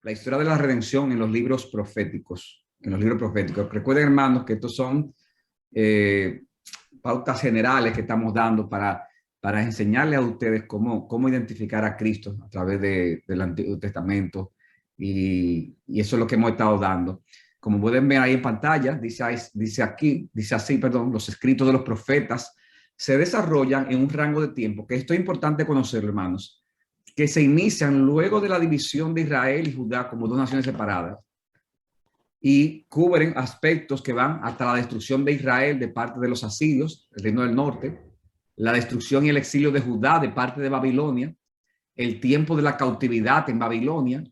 la historia de la redención en los libros proféticos. En los libros proféticos. Recuerden, hermanos, que estos son pautas generales que estamos dando para enseñarles a ustedes cómo identificar a Cristo a través del Antiguo Testamento. Y eso es lo que hemos estado dando. Como pueden ver ahí en pantalla, dice así, los escritos de los profetas se desarrollan en un rango de tiempo, que esto es importante conocerlo, hermanos, que se inician luego de la división de Israel y Judá como dos naciones separadas y cubren aspectos que van hasta la destrucción de Israel de parte de los asirios, el reino del norte, la destrucción y el exilio de Judá de parte de Babilonia, el tiempo de la cautividad en Babilonia,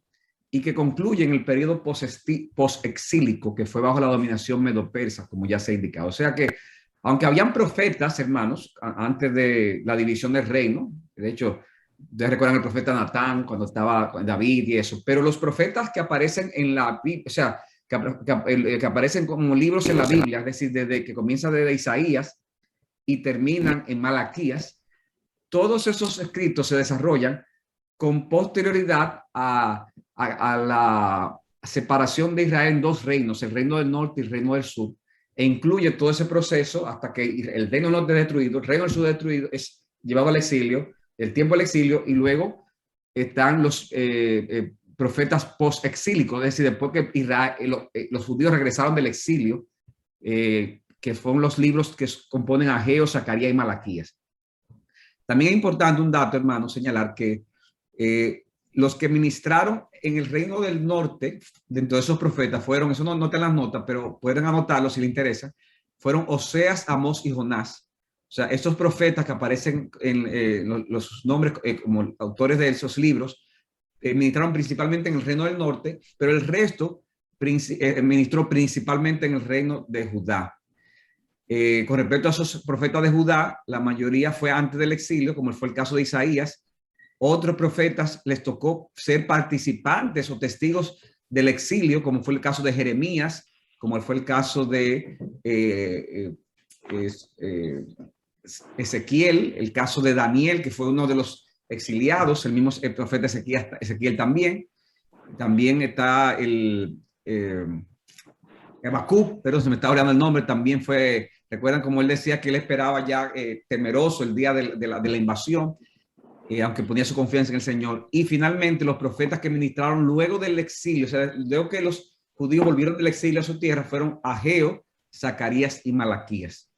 y que concluye en el periodo post-exílico, que fue bajo la dominación medo-persa, como ya se ha indicado. O sea que, aunque habían profetas, hermanos, antes de la división del reino, de hecho, ustedes recuerdan el profeta Natán cuando estaba con David y eso, pero los profetas que aparecen en la Biblia, o sea, que aparecen como libros en la Biblia, es decir, desde que comienza desde Isaías y terminan en Malaquías, todos esos escritos se desarrollan con posterioridad a la separación de Israel en dos reinos, el reino del norte y el reino del sur, e incluye todo ese proceso hasta que el reino del norte es destruido, el reino del sur destruido, es llevado al exilio, el tiempo del exilio, y luego están los profetas post-exílicos, es decir, después que Israel, los judíos regresaron del exilio, que fueron los libros que componen Ageo, Zacarías y Malaquías. También es importante un dato, hermano, señalar que los que ministraron en el reino del norte, dentro de esos profetas, fueron, eso no te las notas, pero pueden anotarlo si les interesa, fueron Oseas, Amós y Jonás. O sea, estos profetas que aparecen en los nombres como autores de esos libros, ministraron principalmente en el reino del norte, pero el resto ministró principalmente en el reino de Judá. Con respecto a esos profetas de Judá, la mayoría fue antes del exilio, como fue el caso de Isaías. Otros profetas les tocó ser participantes o testigos del exilio, como fue el caso de Jeremías, como fue el caso de Ezequiel, el caso de Daniel, que fue uno de los exiliados, el mismo profeta Ezequiel también. También está el Habacuc, pero se me está olvidando el nombre, también fue, recuerdan como él decía que él esperaba ya temeroso el día de la invasión, aunque ponía su confianza en el Señor. Y finalmente los profetas que ministraron luego del exilio, o sea, luego que los judíos volvieron del exilio a su tierra, fueron Ageo, Zacarías y Malaquías.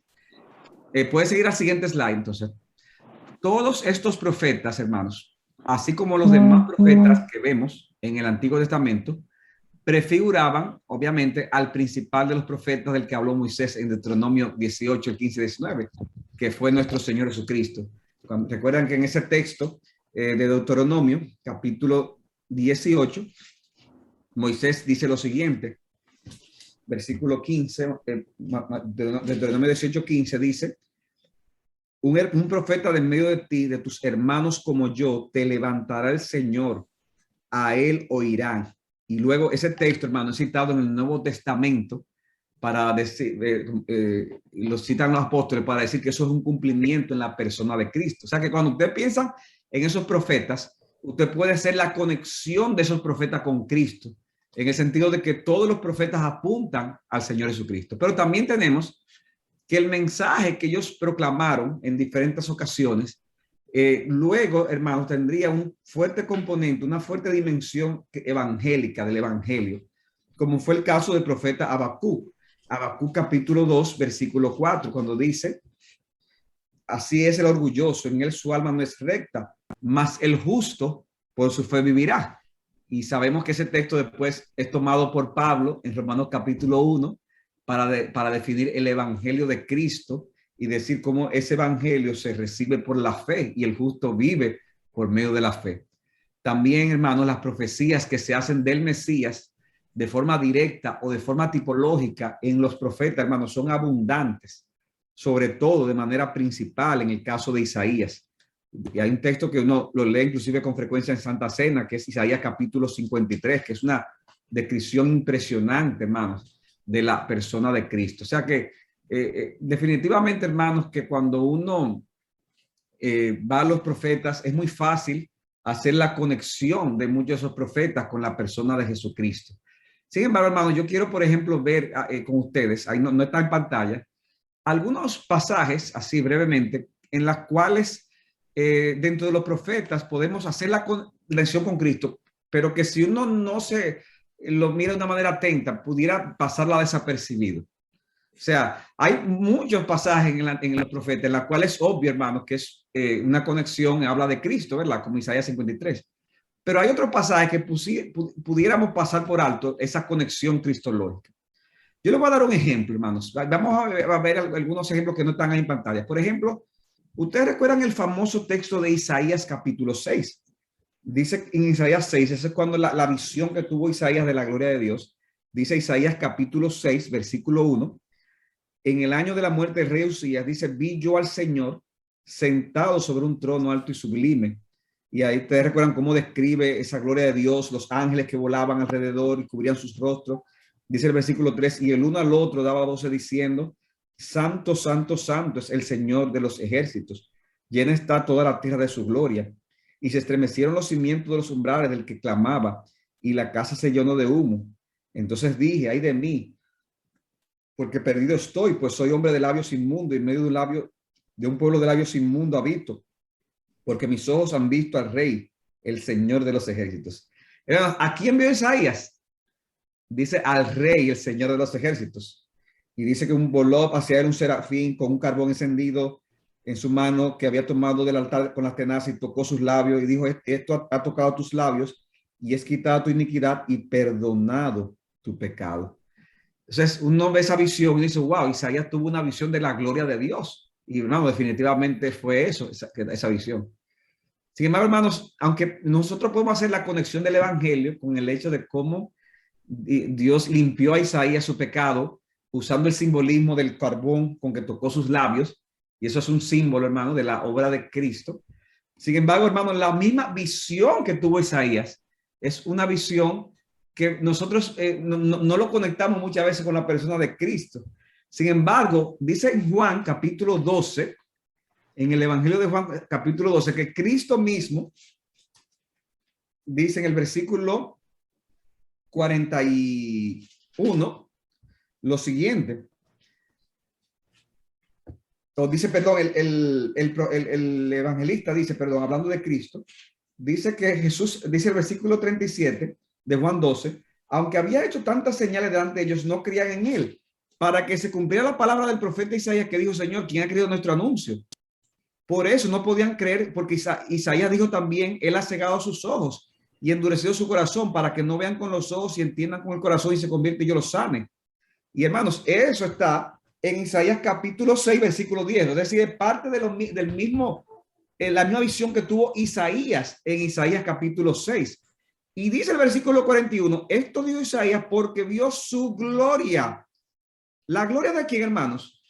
Puede seguir al siguiente slide, entonces. Todos estos profetas, hermanos, así como los demás profetas que vemos en el Antiguo Testamento, prefiguraban, obviamente, al principal de los profetas del que habló Moisés en Deuteronomio 18, el 15 y 19, que fue nuestro Señor Jesucristo. Recuerdan que en ese texto de Deuteronomio, capítulo 18, Moisés dice lo siguiente, versículo 15, Deuteronomio 18, 15 dice, un profeta de en medio de ti, de tus hermanos como yo, te levantará el Señor, a él oirán. Y luego ese texto, hermano, es citado en el Nuevo Testamento para decir, lo citan los apóstoles para decir que eso es un cumplimiento en la persona de Cristo. O sea que cuando usted piensa en esos profetas, usted puede hacer la conexión de esos profetas con Cristo, en el sentido de que todos los profetas apuntan al Señor Jesucristo. Pero también tenemos que el mensaje que ellos proclamaron en diferentes ocasiones, luego, hermanos, tendría un fuerte componente, una fuerte dimensión evangélica del evangelio, como fue el caso del profeta Habacuc. Habacuc capítulo 2, versículo 4, cuando dice, así es el orgulloso, en él su alma no es recta, mas el justo por su fe vivirá. Y sabemos que ese texto después es tomado por Pablo en Romanos capítulo 1 para definir el evangelio de Cristo y decir cómo ese evangelio se recibe por la fe y el justo vive por medio de la fe. También, hermanos, las profecías que se hacen del Mesías de forma directa o de forma tipológica en los profetas, hermanos, son abundantes, sobre todo de manera principal en el caso de Isaías. Y hay un texto que uno lo lee inclusive con frecuencia en Santa Cena, que es Isaías capítulo 53, que es una descripción impresionante, hermanos, de la persona de Cristo. O sea que definitivamente, hermanos, que cuando uno va a los profetas es muy fácil hacer la conexión de muchos de esos profetas con la persona de Jesucristo. Sin embargo, hermanos, yo quiero, por ejemplo, ver con ustedes, ahí no está en pantalla, algunos pasajes, así brevemente, en las cuales dentro de los profetas podemos hacer la conexión con Cristo, pero que si uno no se lo mira de una manera atenta, pudiera pasarla desapercibido. O sea, hay muchos pasajes en los profetas en los cuales es obvio, hermanos, que es una conexión, habla de Cristo, ¿verdad? Como Isaías 53. Pero hay otros pasajes que pudiéramos pasar por alto esa conexión cristológica. Yo les voy a dar un ejemplo, hermanos. Vamos a ver algunos ejemplos que no están ahí en pantalla. Por ejemplo, ustedes recuerdan el famoso texto de Isaías capítulo 6. Dice en Isaías 6, esa es cuando la visión que tuvo Isaías de la gloria de Dios. Dice Isaías capítulo 6, versículo 1. En el año de la muerte del rey Usías, dice, vi yo al Señor sentado sobre un trono alto y sublime. Y ahí ustedes recuerdan cómo describe esa gloria de Dios, los ángeles que volaban alrededor y cubrían sus rostros. Dice el versículo 3, y el uno al otro daba voces diciendo, santo, santo, santo es el Señor de los ejércitos. Llena está toda la tierra de su gloria. Y se estremecieron los cimientos de los umbrales del que clamaba, y la casa se llenó de humo. Entonces dije, ay de mí, porque perdido estoy, pues soy hombre de labios inmundos, y en medio de un pueblo de labios inmundos habito, porque mis ojos han visto al Rey, el Señor de los ejércitos. ¿A quién vio Isaías? Dice al Rey, el Señor de los ejércitos. Y dice que voló hacia él un serafín con un carbón encendido en su mano que había tomado del altar con las tenazas y tocó sus labios y dijo, esto ha tocado tus labios y es quitado tu iniquidad y perdonado tu pecado. Entonces uno ve esa visión y dice, wow, Isaías tuvo una visión de la gloria de Dios. Y no, definitivamente fue eso, esa visión. Sin embargo, hermanos, aunque nosotros podemos hacer la conexión del evangelio con el hecho de cómo Dios limpió a Isaías su pecado usando el simbolismo del carbón con que tocó sus labios, y eso es un símbolo, hermano, de la obra de Cristo. Sin embargo, hermano, la misma visión que tuvo Isaías es una visión que nosotros no lo conectamos muchas veces con la persona de Cristo. Sin embargo, dice en Juan capítulo 12, en el Evangelio de Juan capítulo 12, que Cristo mismo dice en el versículo 41 lo siguiente. O dice, perdón, el evangelista dice, perdón, hablando de Cristo, dice que Jesús, dice el versículo 37 de Juan 12, aunque había hecho tantas señales delante de ellos, no creían en él, para que se cumpliera la palabra del profeta Isaías que dijo, Señor, ¿quién ha creído nuestro anuncio? Por eso no podían creer, porque Isaías dijo también, él ha cegado sus ojos y endurecido su corazón para que no vean con los ojos y entiendan con el corazón y se convierte y yo los sane. Y hermanos, eso está en Isaías capítulo 6, versículo 10. Es decir, es parte de del mismo, la misma visión que tuvo Isaías en Isaías capítulo 6. Y dice el versículo 41, esto dijo Isaías porque vio su gloria. ¿La gloria de quién, hermanos?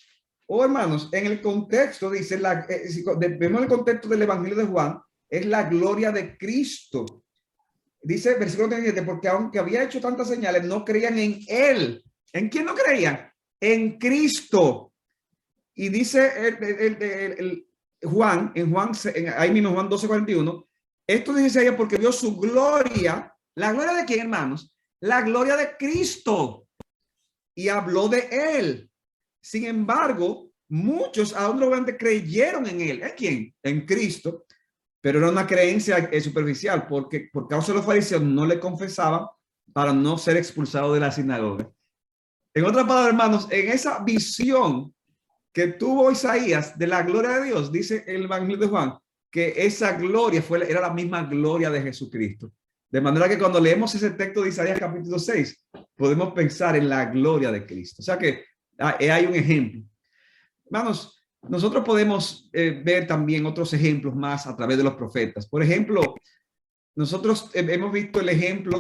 Hermanos, en el contexto, dice, si vemos el contexto del Evangelio de Juan, es la gloria de Cristo. Dice el versículo 37, porque aunque había hecho tantas señales, no creían en él. ¿En quién no creían? En Cristo. Y dice Juan, ahí mismo Juan 12:41, esto dice ella porque vio su gloria. ¿La gloria de quién, hermanos? La gloria de Cristo. Y habló de él. Sin embargo, muchos aún no creyeron en él. ¿En quién? En Cristo. Pero era una creencia superficial porque por causa de los fariseos no le confesaban para no ser expulsado de la sinagoga. En otras palabras, hermanos, en esa visión que tuvo Isaías de la gloria de Dios, dice el Evangelio de Juan, que esa gloria era la misma gloria de Jesucristo. De manera que cuando leemos ese texto de Isaías capítulo 6, podemos pensar en la gloria de Cristo. O sea que hay un ejemplo. Hermanos, nosotros podemos ver también otros ejemplos más a través de los profetas. Por ejemplo, nosotros hemos visto el ejemplo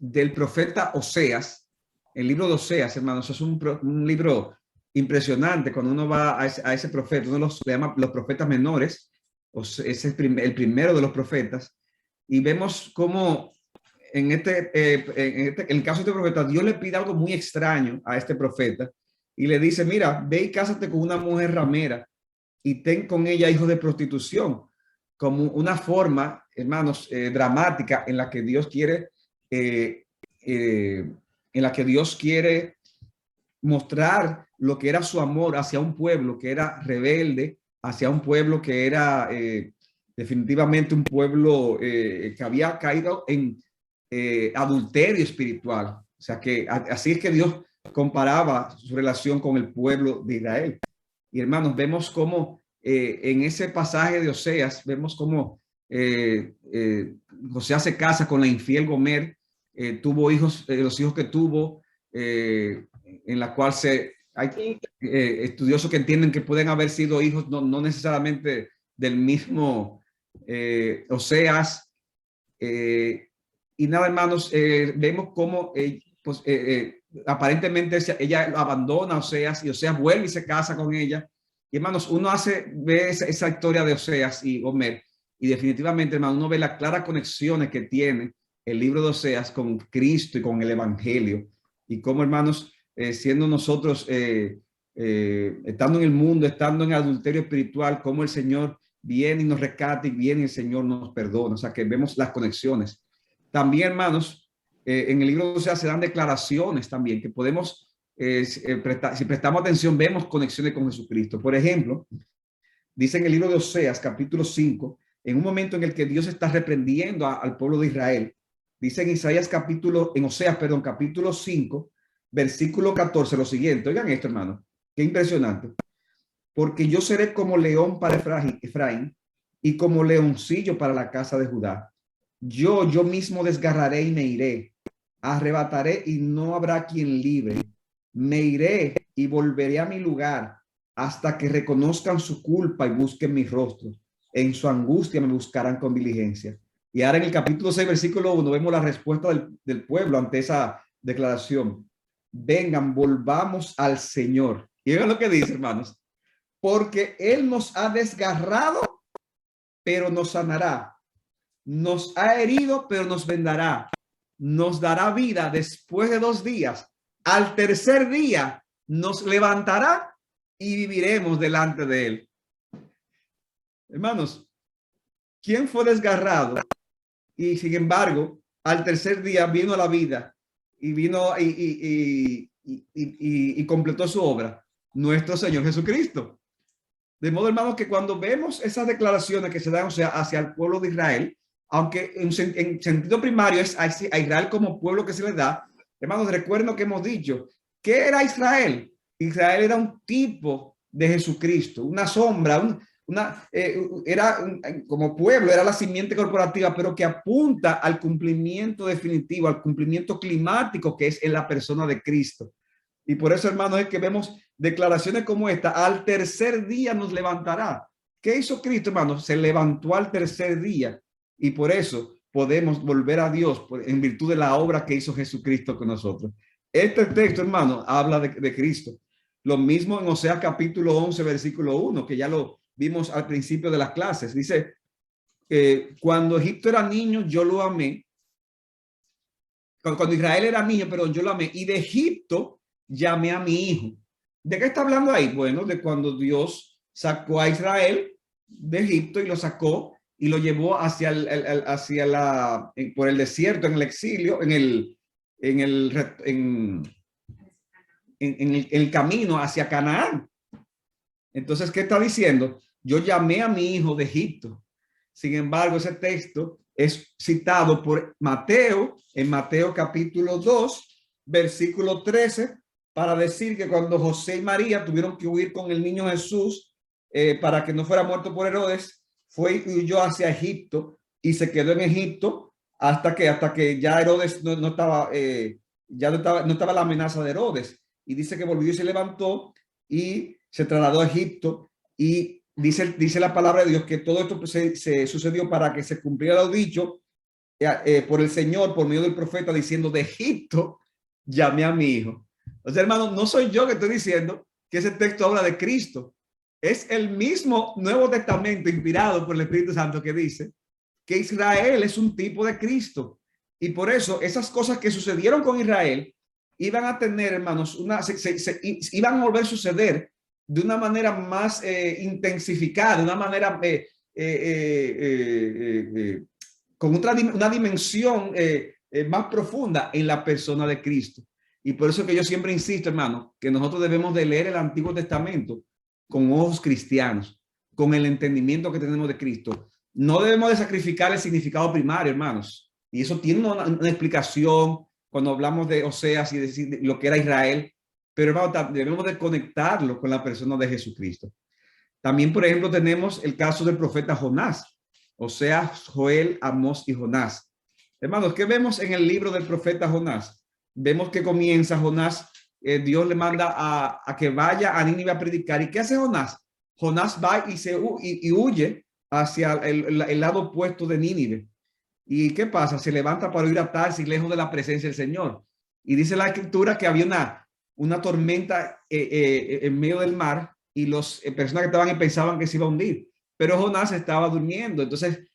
del profeta Oseas. El libro de Oseas, hermanos, es un libro impresionante. Cuando uno va a ese profeta, uno le llama los profetas menores, es el primero de los profetas, y vemos cómo en el caso de este profeta, Dios le pide algo muy extraño a este profeta y le dice, mira, ve y cásate con una mujer ramera y ten con ella hijos de prostitución, como una forma, hermanos, dramática en la que Dios quiere, en la que Dios quiere mostrar lo que era su amor hacia un pueblo que era rebelde, hacia un pueblo que era definitivamente un pueblo que había caído en adulterio espiritual. O sea que así es que Dios comparaba su relación con el pueblo de Israel. Y hermanos, vemos cómo en ese pasaje de Oseas, vemos cómo José se casa con la infiel Gomer, tuvo hijos, los hijos que tuvo, en la cual hay estudiosos que entienden que pueden haber sido hijos no necesariamente del mismo Oseas. Y nada, hermanos, vemos cómo pues, aparentemente ella abandona a Oseas y Oseas vuelve y se casa con ella. Y hermanos, uno ve esa historia de Oseas y Gomer y definitivamente, hermano, uno ve las claras conexiones que tiene el libro de Oseas con Cristo y con el Evangelio. Y cómo, hermanos, siendo nosotros, estando en el mundo, estando en adulterio espiritual, cómo el Señor viene y nos rescata y viene y el Señor nos perdona. O sea, que vemos las conexiones. También, hermanos, en el libro de Oseas se dan declaraciones también que podemos si prestamos atención, vemos conexiones con Jesucristo. Por ejemplo, dice en el libro de Oseas, capítulo 5, en un momento en el que Dios está reprendiendo al pueblo de Israel, dice en en Oseas, perdón, capítulo 5, versículo 14, lo siguiente. Oigan esto, hermano, qué impresionante. Porque yo seré como león para Efraín y como leoncillo para la casa de Judá. Yo mismo desgarraré y me iré, arrebataré y no habrá quien libre. Me iré y volveré a mi lugar hasta que reconozcan su culpa y busquen mi rostro. En su angustia me buscarán con diligencia. Y ahora en el capítulo 6, versículo 1, vemos la respuesta del pueblo ante esa declaración. Vengan, volvamos al Señor. Y vean lo que dice, hermanos. Porque Él nos ha desgarrado, pero nos sanará. Nos ha herido, pero nos vendará. Nos dará vida después de 2 días. Al tercer día nos levantará y viviremos delante de Él. Hermanos, ¿quién fue desgarrado? Y sin embargo, al tercer día vino a la vida y vino y completó su obra. Nuestro Señor Jesucristo. De modo, hermanos, que cuando vemos esas declaraciones que se dan, o sea, hacia el pueblo de Israel, aunque en sentido primario es a Israel como pueblo que se le da, hermanos, recuerden que hemos dicho. ¿Qué era Israel? Israel era un tipo de Jesucristo, una sombra, como pueblo, era la simiente corporativa, pero que apunta al cumplimiento definitivo, al cumplimiento climático que es en la persona de Cristo. Y por eso, hermanos, es que vemos declaraciones como esta: al tercer día nos levantará. ¿Qué hizo Cristo, hermanos? Se levantó al tercer día y por eso podemos volver a Dios en virtud de la obra que hizo Jesucristo con nosotros. Este texto, hermano, habla de Cristo. Lo mismo en Oseas capítulo 11, versículo 1, que ya lo vimos al principio de las clases. Dice, cuando Egipto era niño, yo lo amé. Cuando Israel era niño, perdón, yo lo amé. Y de Egipto llamé a mi hijo. ¿De qué está hablando ahí? Bueno, de cuando Dios sacó a Israel de Egipto y lo sacó y lo llevó por el desierto, en el exilio, en el camino hacia Canaán. Entonces, ¿qué está diciendo? Yo llamé a mi hijo de Egipto. Sin embargo, ese texto es citado por Mateo, en Mateo capítulo 2, versículo 13, para decir que cuando José y María tuvieron que huir con el niño Jesús para que no fuera muerto por Herodes, fue y huyó hacia Egipto y se quedó en Egipto hasta que ya Herodes no estaba, ya no estaba la amenaza de Herodes. Y dice que volvió y se levantó y se trasladó a Egipto y dice la palabra de Dios que todo esto se sucedió para que se cumpliera lo dicho por el Señor por medio del profeta diciendo: de Egipto llamé a mi hijo. O sea, hermano, no soy yo que estoy diciendo que ese texto habla de Cristo. Es el mismo Nuevo Testamento inspirado por el Espíritu Santo que dice que Israel es un tipo de Cristo. Y por eso esas cosas que sucedieron con Israel iban a tener, hermanos, iban a volver a suceder de una manera más intensificada, de una manera con una dimensión más profunda en la persona de Cristo. Y por eso que yo siempre insisto, hermano, que nosotros debemos de leer el Antiguo Testamento con ojos cristianos, con el entendimiento que tenemos de Cristo. No debemos de sacrificar el significado primario, hermanos. Y eso tiene una explicación cuando hablamos de Oseas y de lo que era Israel. Pero, hermano, debemos de conectarlo con la persona de Jesucristo. También, por ejemplo, tenemos el caso del profeta Jonás. Oseas, Joel, Amós y Jonás. Hermanos, ¿qué vemos en el libro del profeta Jonás? Vemos que comienza Jonás, Dios le manda a que vaya a Nínive a predicar. ¿Y qué hace Jonás? Jonás va y huye hacia el lado opuesto de Nínive. ¿Y qué pasa? Se levanta para ir a Tarsis, lejos de la presencia del Señor. Y dice la escritura que había una tormenta en medio del mar y las personas que estaban ahí pensaban que se iba a hundir. Pero Jonás estaba durmiendo. Entonces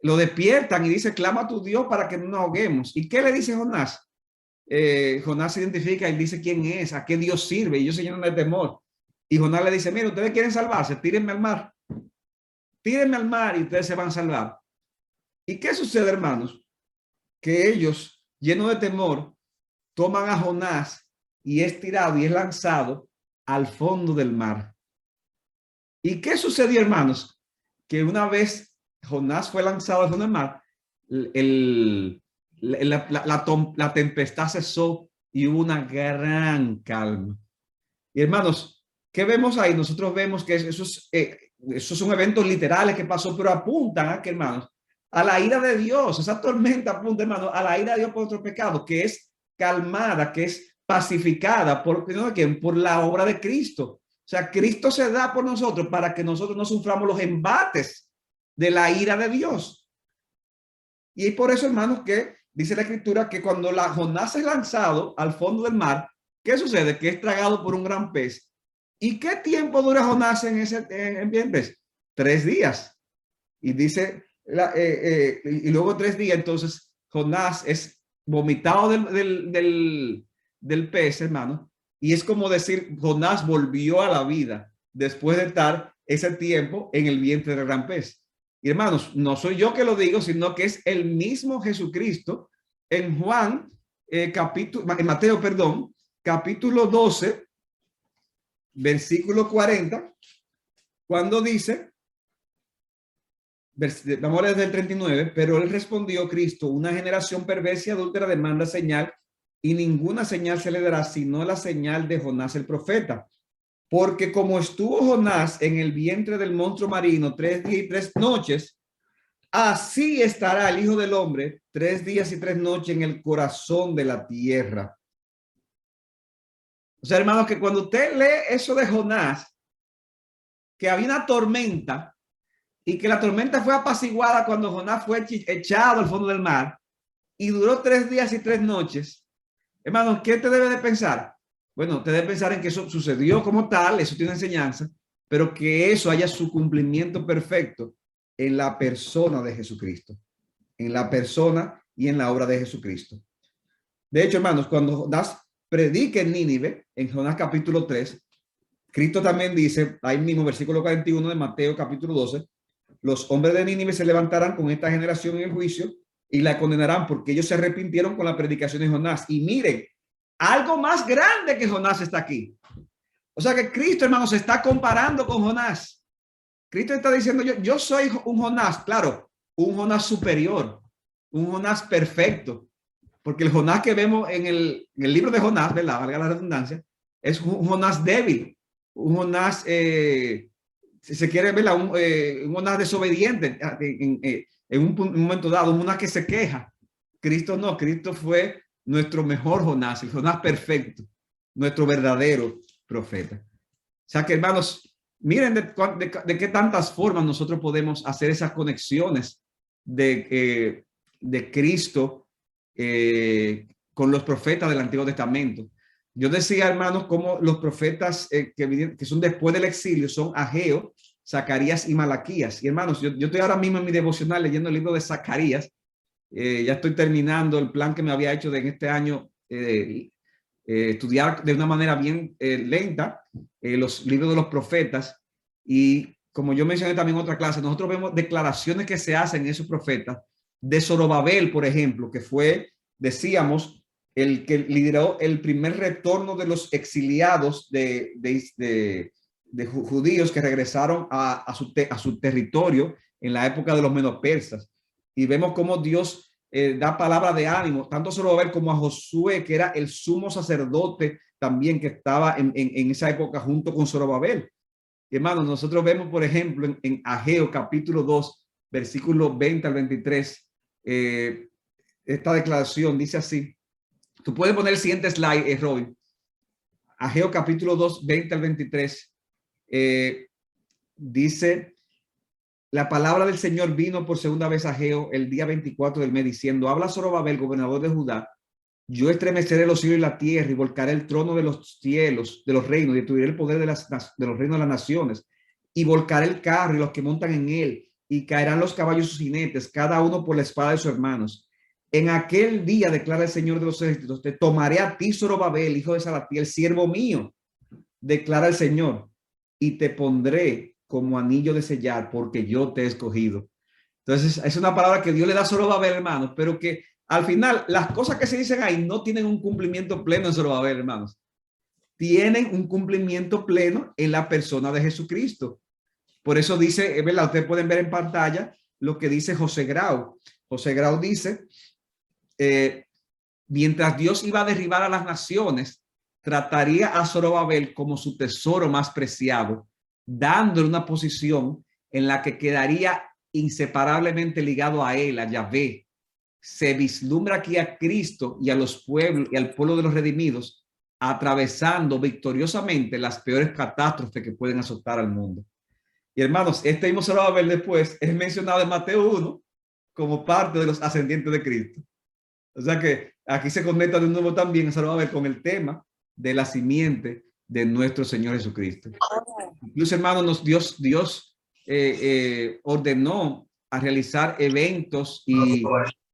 lo despiertan y dice, clama a tu Dios para que no nos ahoguemos. ¿Y qué le dice Jonás? Jonás se identifica y dice quién es, a qué Dios sirve, y ellos se llenan de temor. Y Jonás le dice, mira, ustedes quieren salvarse, tírenme al mar y ustedes se van a salvar. ¿Y qué sucede, hermanos? Que ellos, llenos de temor, toman a Jonás y es tirado y es lanzado al fondo del mar. ¿Y qué sucedió, hermanos? Que una vez Jonás fue lanzado al fondo del mar, la tempestad cesó y hubo una gran calma. Y hermanos, ¿qué vemos ahí? Nosotros vemos que esos son eventos literales que pasó, pero apuntan a que, hermanos, a la ira de Dios. Esa tormenta apunta, hermanos, a la ira de Dios por nuestro pecado, que es calmada, que es pacificada por la obra de Cristo. O sea, Cristo se da por nosotros para que nosotros no suframos los embates de la ira de Dios. Y por eso, hermanos, que dice la escritura que cuando Jonás es lanzado al fondo del mar, ¿qué sucede? Que es tragado por un gran pez. ¿Y qué tiempo dura Jonás en ese pez? 3 días. Y dice, y luego 3 días, entonces Jonás es vomitado del pez, hermano. Y es como decir, Jonás volvió a la vida después de estar ese tiempo en el vientre del gran pez. Y hermanos, no soy yo que lo digo, sino que es el mismo Jesucristo en Mateo, capítulo 12, versículo 40, cuando dice, vamos a leer desde el 39, pero él respondió, Cristo, una generación perversa y adúltera demanda señal y ninguna señal se le dará sino la señal de Jonás el profeta. Porque como estuvo Jonás en el vientre del monstruo marino 3 días y 3 noches, así estará el Hijo del Hombre 3 días y 3 noches en el corazón de la tierra. O sea, hermanos, que cuando usted lee eso de Jonás, que había una tormenta y que la tormenta fue apaciguada cuando Jonás fue echado al fondo del mar y duró 3 días y 3 noches, hermanos, ¿qué te debe de pensar? Bueno, te debe pensar en que eso sucedió como tal, eso tiene enseñanza, pero que eso haya su cumplimiento perfecto en la persona de Jesucristo, en la persona y en la obra de Jesucristo. De hecho, hermanos, cuando Jonás predica en Nínive, en Jonás capítulo 3, Cristo también dice, ahí mismo, versículo 41 de Mateo capítulo 12, los hombres de Nínive se levantarán con esta generación en el juicio y la condenarán porque ellos se arrepintieron con la predicación de Jonás. Y miren, algo más grande que Jonás está aquí. O sea que Cristo, hermanos, se está comparando con Jonás. Cristo está diciendo, yo soy un Jonás, claro, un Jonás superior, un Jonás perfecto. Porque el Jonás que vemos en el libro de Jonás, ¿verdad? Valga la redundancia, es un Jonás débil, un Jonás, si se quiere ver, un Jonás desobediente en un momento dado, un Jonás que se queja. Cristo no, Cristo fue nuestro mejor Jonás, el Jonás perfecto, nuestro verdadero profeta. O sea que, hermanos, miren de qué tantas formas nosotros podemos hacer esas conexiones de Cristo con los profetas del Antiguo Testamento. Yo decía, hermanos, como los profetas que son después del exilio son Ageo, Zacarías y Malaquías. Y hermanos, yo estoy ahora mismo en mi devocional leyendo el libro de Zacarías. Ya estoy terminando el plan que me había hecho de en este año estudiar de una manera bien lenta los libros de los profetas. Y como yo mencioné también en otra clase, nosotros vemos declaraciones que se hacen en esos profetas de Zorobabel, por ejemplo, que fue, decíamos, el que lideró el primer retorno de los exiliados de judíos que regresaron a su territorio en la época de los medo-persas. Y vemos cómo Dios da palabra de ánimo, tanto a Zorobabel como a Josué, que era el sumo sacerdote también que estaba en esa época junto con Zorobabel. Hermanos, nosotros vemos, por ejemplo, en Ageo capítulo 2, versículo 20 al 23, esta declaración dice así. Tú puedes poner el siguiente slide, Robin. Ageo capítulo 2, 20 al 23, dice, la palabra del Señor vino por segunda vez a Ageo el día 24 del mes, diciendo, habla Zorobabel, gobernador de Judá, yo estremeceré los cielos y la tierra y volcaré el trono de los cielos, de los reinos, y destruiré el poder de los reinos de las naciones, y volcaré el carro y los que montan en él, y caerán los caballos y sus jinetes, cada uno por la espada de sus hermanos. En aquel día, declara el Señor de los ejércitos, te tomaré a ti, Zorobabel, hijo de Salatiel, siervo mío, declara el Señor, y te pondré como anillo de sellar, porque yo te he escogido. Entonces, es una palabra que Dios le da a Zorobabel, hermanos, pero que al final las cosas que se dicen ahí no tienen un cumplimiento pleno en Zorobabel, hermanos. Tienen un cumplimiento pleno en la persona de Jesucristo. Por eso dice, ¿verdad? Ustedes pueden ver en pantalla lo que dice José Grau. José Grau dice, mientras Dios iba a derribar a las naciones, trataría a Zorobabel como su tesoro más preciado, dándole una posición en la que quedaría inseparablemente ligado a él, a Yahvé. Se vislumbra aquí a Cristo y a los pueblos y al pueblo de los redimidos atravesando victoriosamente las peores catástrofes que pueden azotar al mundo. Y hermanos, este mismo Zorobabel después es mencionado en Mateo 1 como parte de los ascendientes de Cristo. O sea que aquí se conecta de nuevo también a Zorobabel con el tema de la simiente de nuestro Señor Jesucristo. Incluso, hermanos, Dios ordenó a realizar eventos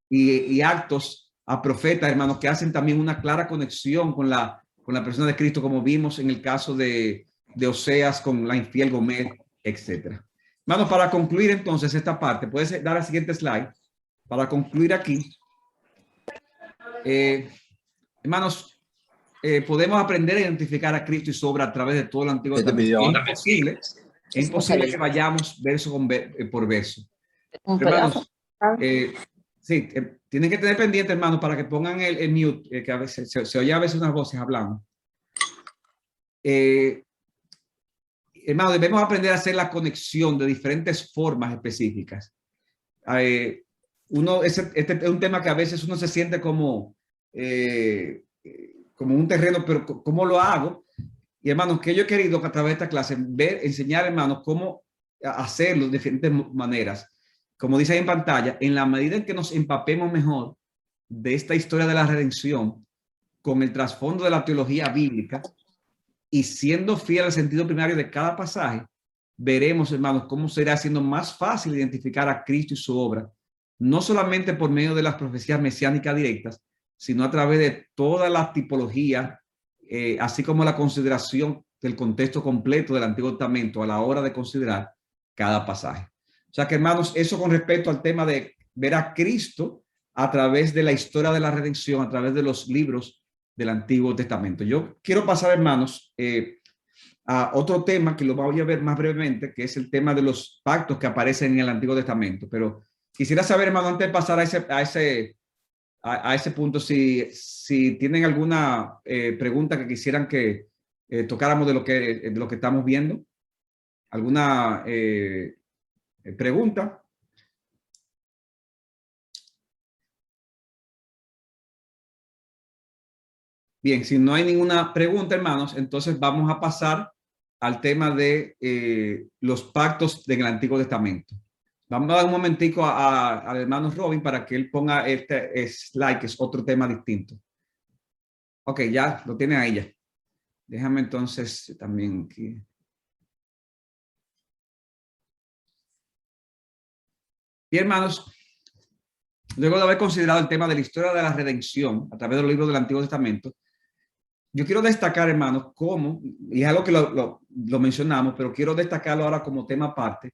y actos a profetas, hermanos, que hacen también una clara conexión con la persona de Cristo, como vimos en el caso de Oseas con la infiel Gomer, etcétera. Hermanos, para concluir entonces esta parte, puedes dar al siguiente slide. Para concluir aquí, hermanos, podemos aprender a identificar a Cristo y su obra a través de todo el Antiguo Testamento. Es imposible que vayamos verso por verso. Hermanos, sí, tienen que tener pendiente, hermanos, para que pongan el mute, que a veces se oye a veces unas voces hablando. Hermanos, debemos aprender a hacer la conexión de diferentes formas específicas. Este es un tema que a veces uno se siente como un terreno, pero ¿cómo lo hago? Y hermanos, que yo he querido que a través de esta clase enseñar, hermanos, cómo hacerlo de diferentes maneras. Como dice ahí en pantalla, en la medida en que nos empapemos mejor de esta historia de la redención con el trasfondo de la teología bíblica y siendo fiel al sentido primario de cada pasaje, veremos, hermanos, cómo será siendo más fácil identificar a Cristo y su obra, no solamente por medio de las profecías mesiánicas directas, sino a través de toda la tipología, así como la consideración del contexto completo del Antiguo Testamento a la hora de considerar cada pasaje. O sea que, hermanos, eso con respecto al tema de ver a Cristo a través de la historia de la redención, a través de los libros del Antiguo Testamento. Yo quiero pasar, hermanos, a otro tema que lo voy a ver más brevemente, que es el tema de los pactos que aparecen en el Antiguo Testamento. Pero quisiera saber, hermano, antes de pasar a ese punto, si tienen alguna pregunta que quisieran que tocáramos de lo que estamos viendo. ¿Alguna pregunta? Bien, si no hay ninguna pregunta, hermanos, entonces vamos a pasar al tema de los pactos del Antiguo Testamento. Vamos a dar un momentico al hermano Robin para que él ponga este slide, que es otro tema distinto. Ok, ya lo tiene ahí ya. Déjame entonces también aquí. Bien, hermanos, luego de haber considerado el tema de la historia de la redención a través de los libros del Antiguo Testamento, yo quiero destacar, hermanos, cómo, y es algo que lo mencionamos, pero quiero destacarlo ahora como tema aparte,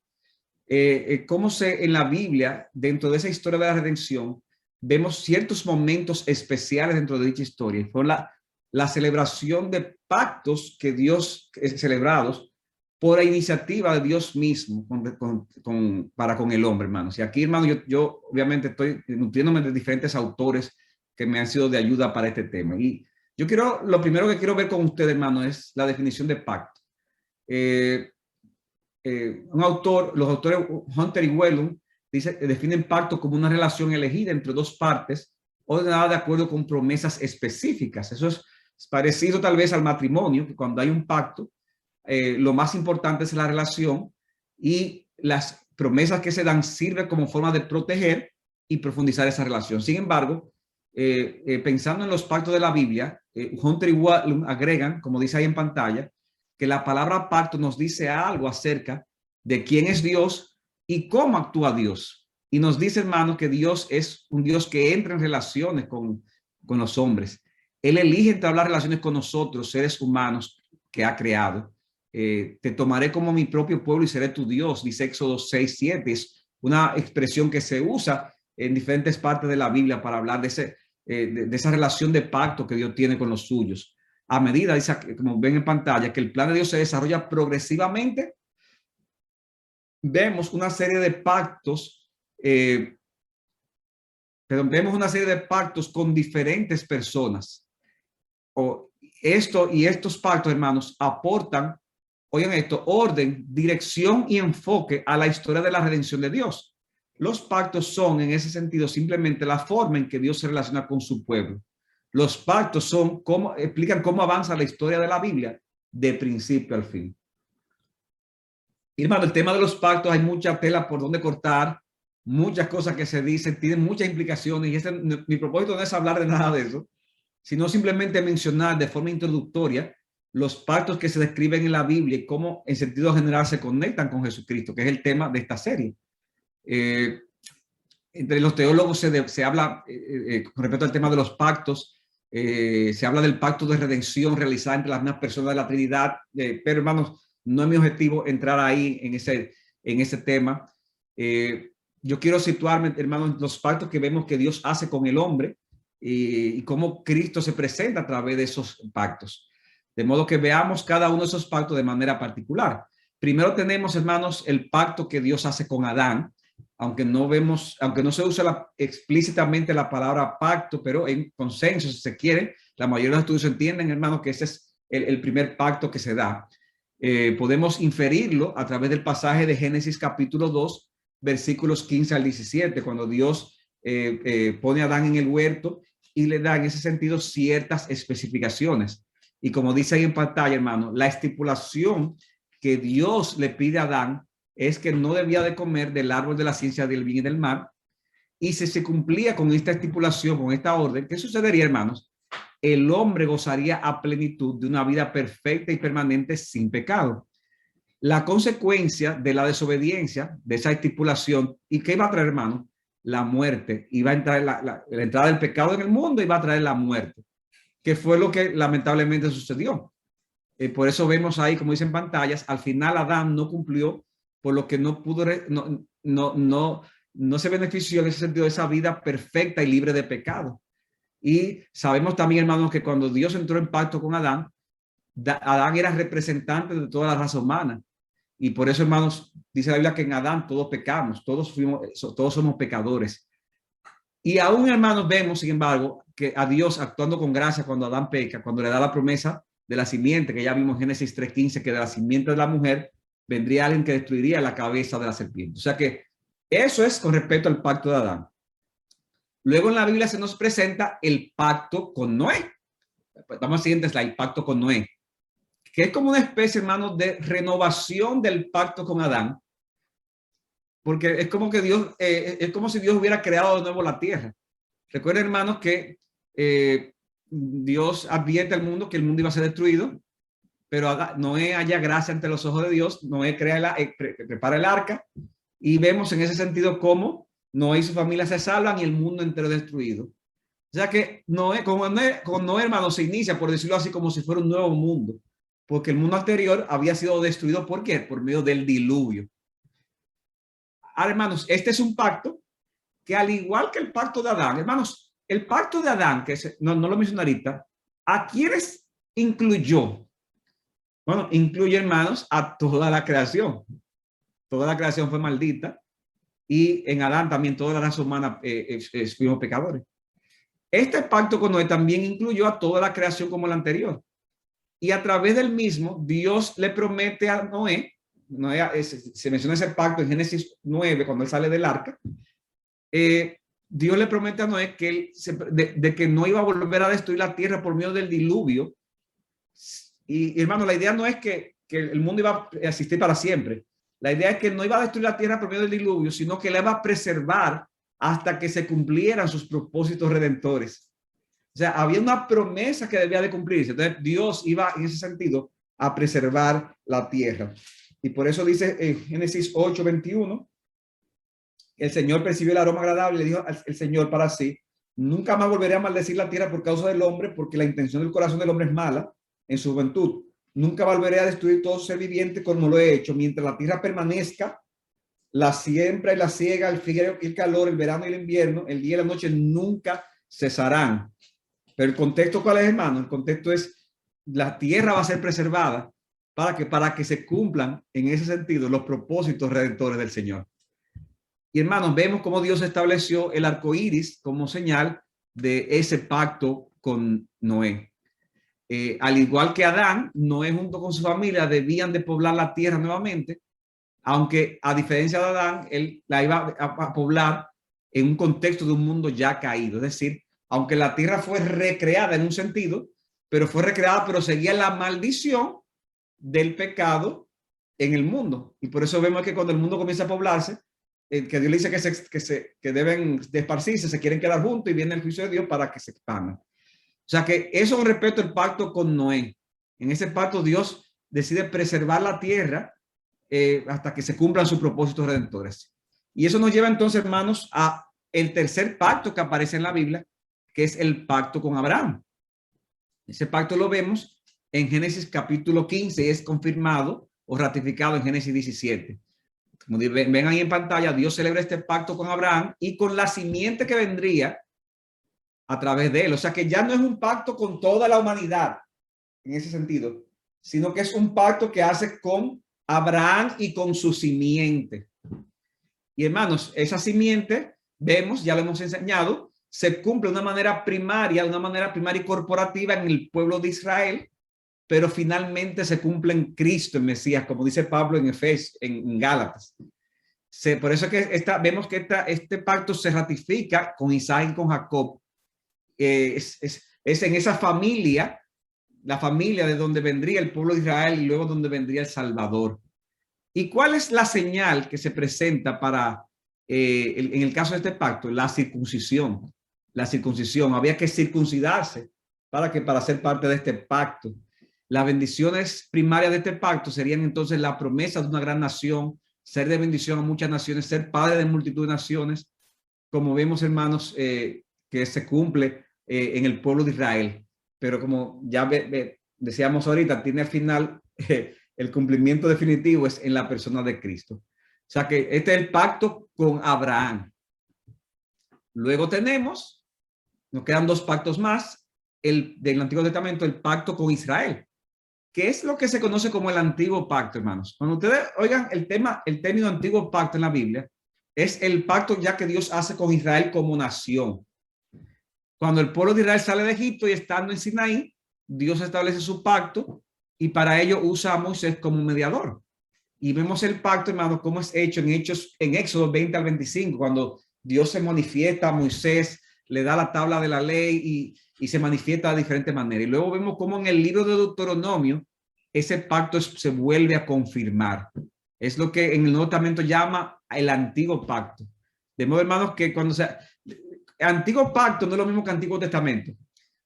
cómo en la Biblia, dentro de esa historia de la redención, vemos ciertos momentos especiales dentro de dicha historia. Fue la celebración de pactos que Dios, celebrados por la iniciativa de Dios mismo para con el hombre, hermanos. Y aquí, hermano, yo obviamente estoy nutriéndome de diferentes autores que me han sido de ayuda para este tema. Y lo primero que quiero ver con usted, hermano, es la definición de pacto. Los autores Hunter y Wellum definen pacto como una relación elegida entre dos partes ordenada de acuerdo con promesas específicas. Eso es parecido tal vez al matrimonio, que cuando hay un pacto, lo más importante es la relación y las promesas que se dan sirven como forma de proteger y profundizar esa relación. Sin embargo, pensando en los pactos de la Biblia, Hunter y Wallum agregan, como dice ahí en pantalla, que la palabra pacto nos dice algo acerca de quién es Dios y cómo actúa Dios. Y nos dice, hermano, que Dios es un Dios que entra en relaciones con los hombres. Él elige entablar relaciones con nosotros, seres humanos que ha creado. Te tomaré como mi propio pueblo y seré tu Dios, dice Éxodo 6:7. Es una expresión que se usa en diferentes partes de la Biblia para hablar de esa relación de pacto que Dios tiene con los suyos. A medida, dice, como ven en pantalla, que el plan de Dios se desarrolla progresivamente, vemos una serie de pactos, vemos una serie de pactos con diferentes personas. Estos pactos, hermanos, aportan, oigan esto, orden, dirección y enfoque a la historia de la redención de Dios. Los pactos son, en ese sentido, simplemente la forma en que Dios se relaciona con su pueblo. Los pactos explican cómo avanza la historia de la Biblia de principio al fin. Y, hermano, el tema de los pactos, hay mucha tela por donde cortar, muchas cosas que se dicen, tienen muchas implicaciones, y mi propósito no es hablar de nada de eso, sino simplemente mencionar de forma introductoria los pactos que se describen en la Biblia y cómo en sentido general se conectan con Jesucristo, que es el tema de esta serie. Entre los teólogos se habla, con respecto al tema de los pactos, se habla del pacto de redención realizado entre las mismas personas de la Trinidad, pero, hermanos, no es mi objetivo entrar ahí en ese tema. Yo quiero situarme, hermanos, en los pactos que vemos que Dios hace con el hombre y cómo Cristo se presenta a través de esos pactos. De modo que veamos cada uno de esos pactos de manera particular. Primero tenemos, hermanos, el pacto que Dios hace con Adán, aunque no se usa explícitamente la palabra pacto, pero en consenso, si se quiere, la mayoría de los estudios entienden, hermanos, que ese es el primer pacto que se da. Podemos inferirlo a través del pasaje de Génesis capítulo 2, versículos 15 al 17, cuando Dios pone a Adán en el huerto y le da en ese sentido ciertas especificaciones. Y como dice ahí en pantalla, hermano, la estipulación que Dios le pide a Adán es que no debía de comer del árbol de la ciencia del bien y del mal. Y si se cumplía con esta estipulación, con esta orden, ¿qué sucedería, hermanos? El hombre gozaría a plenitud de una vida perfecta y permanente sin pecado. La consecuencia de la desobediencia, de esa estipulación, ¿y qué iba a traer, hermano? La muerte. Iba a entrar la entrada del pecado en el mundo y va a traer la muerte, que fue lo que lamentablemente sucedió. Por eso vemos ahí, como dicen pantallas, al final Adán no cumplió, por lo que no pudo, no se benefició en ese sentido de esa vida perfecta y libre de pecado. Y sabemos también, hermanos, que cuando Dios entró en pacto con Adán, Adán era representante de toda la raza humana. Y por eso, hermanos, dice la Biblia que en Adán todos pecamos, todos somos pecadores. Y aún, hermanos, vemos, sin embargo, que a Dios actuando con gracia cuando Adán peca, cuando le da la promesa de la simiente, que ya vimos en Génesis 3:15, que de la simiente de la mujer vendría alguien que destruiría la cabeza de la serpiente. O sea que eso es con respecto al pacto de Adán. Luego en la Biblia se nos presenta el pacto con Noé. Vamos al siguiente slide, el pacto con Noé, que es como una especie, hermanos, de renovación del pacto con Adán, porque es como que Dios, es como si Dios hubiera creado de nuevo la tierra. Recuerden, hermanos, que Dios advierte al mundo que el mundo iba a ser destruido, pero Noé halla gracia ante los ojos de Dios. Noé prepara el arca y vemos en ese sentido cómo Noé y su familia se salvan y el mundo entero destruido. O sea que Noé, con Noé, hermano, se inicia, por decirlo así, como si fuera un nuevo mundo, porque el mundo anterior había sido destruido. ¿Por qué? Por medio del diluvio. Ahora, hermanos, este es un pacto que, al igual que el pacto de Adán, hermanos, el pacto de Adán, no lo mencioné ahorita, ¿a quiénes incluyó? Bueno, incluye, hermanos, a toda la creación. Toda la creación fue maldita, y en Adán también toda la raza humana fuimos pecadores. Este pacto con Noé también incluyó a toda la creación como el anterior. Y a través del mismo, Dios le promete a Noé, se menciona ese pacto en Génesis 9, cuando él sale del arca. Dios le promete a Noé que de que no iba a volver a destruir la tierra por medio del diluvio. Y hermano, la idea no es que el mundo iba a existir para siempre. La idea es que no iba a destruir la tierra por medio del diluvio, sino que la iba a preservar hasta que se cumplieran sus propósitos redentores. O sea, había una promesa que debía de cumplirse. Entonces, Dios iba en ese sentido a preservar la tierra. Y por eso dice en Génesis 8:21, el Señor percibió el aroma agradable y le dijo al Señor para sí: nunca más volveré a maldecir la tierra por causa del hombre, porque la intención del corazón del hombre es mala en su juventud. Nunca volveré a destruir todo ser viviente como lo he hecho. Mientras la tierra permanezca, la siembra y la siega, el frío y el calor, el verano y el invierno, el día y la noche nunca cesarán. Pero el contexto, ¿cuál es, hermano? El contexto es: la tierra va a ser preservada para que se cumplan en ese sentido los propósitos redentores del Señor. Y hermanos, vemos cómo Dios estableció el arco iris como señal de ese pacto con Noé. Al igual que Adán, Noé junto con su familia debían de poblar la tierra nuevamente, aunque a diferencia de Adán, él la iba a poblar en un contexto de un mundo ya caído. Es decir, aunque la tierra fue recreada en un sentido, pero fue recreada, pero seguía la maldición del pecado en el mundo. Y por eso vemos que cuando el mundo comienza a poblarse, que Dios le dice que deben de esparcirse, se quieren quedar juntos, y viene el juicio de Dios para que se expandan. O sea que eso con respecto al pacto con Noé. En ese pacto Dios decide preservar la tierra hasta que se cumplan sus propósitos redentores. Y eso nos lleva entonces, hermanos, a el tercer pacto que aparece en la Biblia, que es el pacto con Abraham. Ese pacto lo vemos en Génesis capítulo 15 y es confirmado o ratificado en Génesis 17. Como ven ahí en pantalla, Dios celebra este pacto con Abraham y con la simiente que vendría a través de él. O sea que ya no es un pacto con toda la humanidad en ese sentido, sino que es un pacto que hace con Abraham y con su simiente. Y hermanos, esa simiente, vemos, ya lo hemos enseñado, se cumple de una manera primaria y corporativa en el pueblo de Israel, pero finalmente se cumple en Cristo, en Mesías, como dice Pablo en Efesios, en Gálatas. Por eso es que vemos que este pacto se ratifica con Isaac y con Jacob. Es en esa familia, la familia de donde vendría el pueblo de Israel y luego donde vendría el Salvador. ¿Y cuál es la señal que se presenta para, en el caso de este pacto? La circuncisión. La circuncisión. Había que circuncidarse para ser parte de este pacto. Las bendiciones primarias de este pacto serían entonces la promesa de una gran nación, ser de bendición a muchas naciones, ser padre de multitud de naciones, como vemos, hermanos, que se cumple en el pueblo de Israel. Pero como ya decíamos ahorita, tiene al final el cumplimiento definitivo es en la persona de Cristo. O sea que este es el pacto con Abraham. Luego nos quedan dos pactos más, el del Antiguo Testamento, el pacto con Israel, que es lo que se conoce como el Antiguo Pacto, hermanos. Cuando ustedes oigan el término Antiguo Pacto en la Biblia, es el pacto ya que Dios hace con Israel como nación. Cuando el pueblo de Israel sale de Egipto y estando en Sinaí, Dios establece su pacto y para ello usa a Moisés como mediador. Y vemos el pacto, hermano, cómo es hecho en Éxodo 20 al 25, cuando Dios se manifiesta a Moisés, le da la tabla de la ley y se manifiesta de diferentes maneras. Y luego vemos cómo en el libro de Deuteronomio ese pacto se vuelve a confirmar. Es lo que en el Nuevo Testamento llama el Antiguo Pacto. De modo, hermanos, que cuando Antiguo Pacto no es lo mismo que Antiguo Testamento.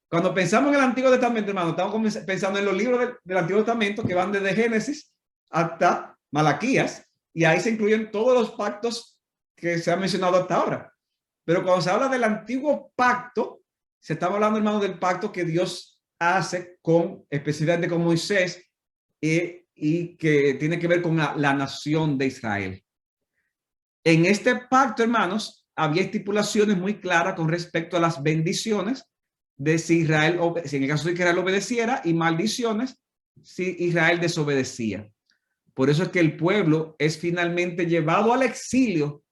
Cuando pensamos en el Antiguo Testamento, hermano, estamos pensando en los libros del Antiguo Testamento que van desde Génesis hasta Malaquías, y ahí se incluyen todos los pactos que se han mencionado hasta ahora. Pero cuando se habla del Antiguo Pacto, se estaba hablando, hermano, del pacto que Dios hace con, específicamente con Moisés, y que tiene que ver con la nación de Israel. En este pacto, hermanos, había estipulaciones muy claras con respecto a las bendiciones de si Israel, si en el caso de que Israel obedeciera, y maldiciones si Israel desobedecía. Por eso es que el pueblo es finalmente llevado al exilio.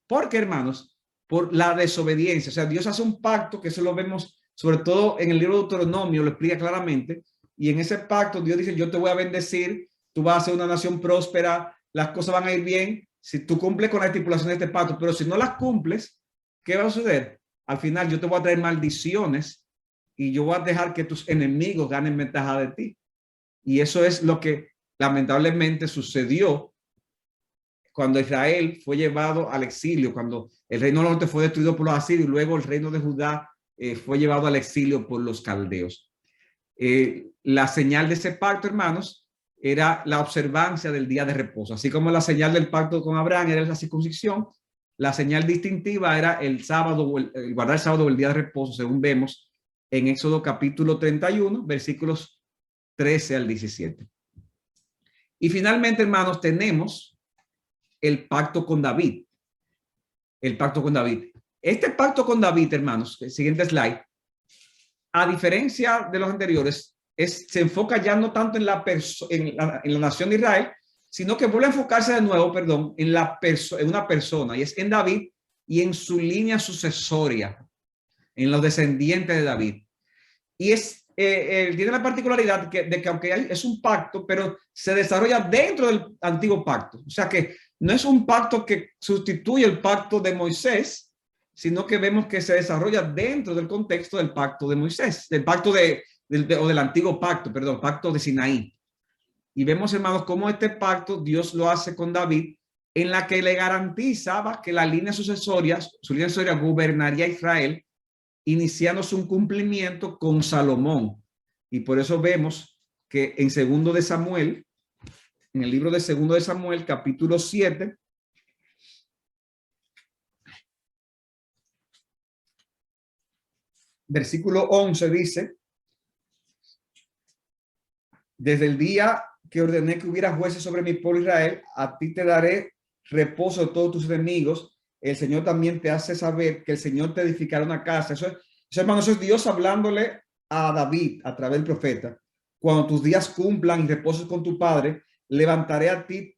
Porque, hermanos, por la desobediencia. O sea, Dios hace un pacto, que eso lo vemos sobre todo en el libro de Deuteronomio, lo explica claramente. Y en ese pacto Dios dice, yo te voy a bendecir, tú vas a ser una nación próspera, las cosas van a ir bien si tú cumples con la estipulación de este pacto. Pero si no las cumples, ¿qué va a suceder? Al final yo te voy a traer maldiciones y yo voy a dejar que tus enemigos ganen ventaja de ti. Y eso es lo que lamentablemente sucedió cuando Israel fue llevado al exilio, cuando el reino del norte fue destruido por los asirios y luego el reino de Judá fue llevado al exilio por los caldeos. La señal de ese pacto, hermanos, era la observancia del día de reposo. Así como la señal del pacto con Abraham era la circuncisión, la señal distintiva era el sábado, el guardar el sábado o el día de reposo, según vemos en Éxodo capítulo 31, versículos 13 al 17. Y finalmente, hermanos, tenemos el pacto con David. El pacto con David. Este pacto con David, hermanos, el siguiente slide, a diferencia de los anteriores, se enfoca ya no tanto en la nación de Israel, sino que vuelve a enfocarse de nuevo, perdón, en una persona, y es en David y en su línea sucesoria, en los descendientes de David. Y tiene la particularidad de que aunque es un pacto, pero se desarrolla dentro del antiguo pacto. O sea que no es un pacto que sustituye el pacto de Moisés, sino que vemos que se desarrolla dentro del contexto del pacto de Moisés, del pacto o del antiguo pacto, perdón, pacto de Sinaí. Y vemos, hermanos, cómo este pacto Dios lo hace con David, en la que le garantizaba que la línea sucesoria, su línea sucesoria gobernaría Israel, iniciándose un cumplimiento con Salomón. Y por eso vemos que en segundo de Samuel, en el libro de segundo de Samuel, capítulo 7, versículo 11 dice, desde el día que ordené que hubiera jueces sobre mi pueblo Israel, a ti te daré reposo de todos tus enemigos. El Señor también te hace saber que el Señor te edificará una casa. Eso, hermano, eso es Dios hablándole a David a través del profeta. Cuando tus días cumplan y reposes con tu padre, levantaré a ti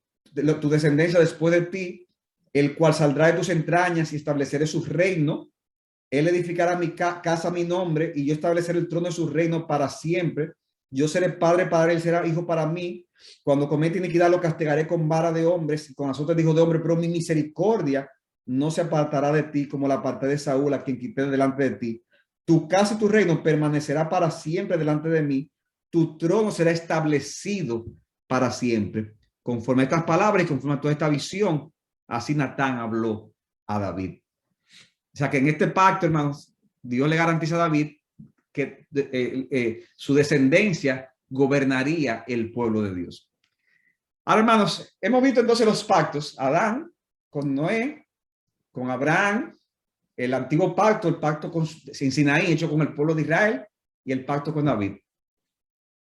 tu descendencia después de ti, el cual saldrá de tus entrañas y estableceré su reino. Él edificará mi casa a mi nombre y yo estableceré el trono de su reino para siempre. Yo seré padre para él, será hijo para mí. Cuando cometa iniquidad lo castigaré con vara de hombres y con azotes de hijos de hombre, pero mi misericordia no se apartará de ti como la aparté de Saúl, a quien quité delante de ti. Tu casa y tu reino permanecerá para siempre delante de mí. Tu trono será establecido para siempre. Conforme a estas palabras y conforme a toda esta visión, así Natán habló a David. O sea que en este pacto, hermanos, Dios le garantiza a David que su descendencia gobernaría el pueblo de Dios. Ahora, hermanos, hemos visto entonces los pactos: Adán con Noé, con Abraham, el antiguo pacto, el pacto en Sinaí hecho con el pueblo de Israel, y el pacto con David.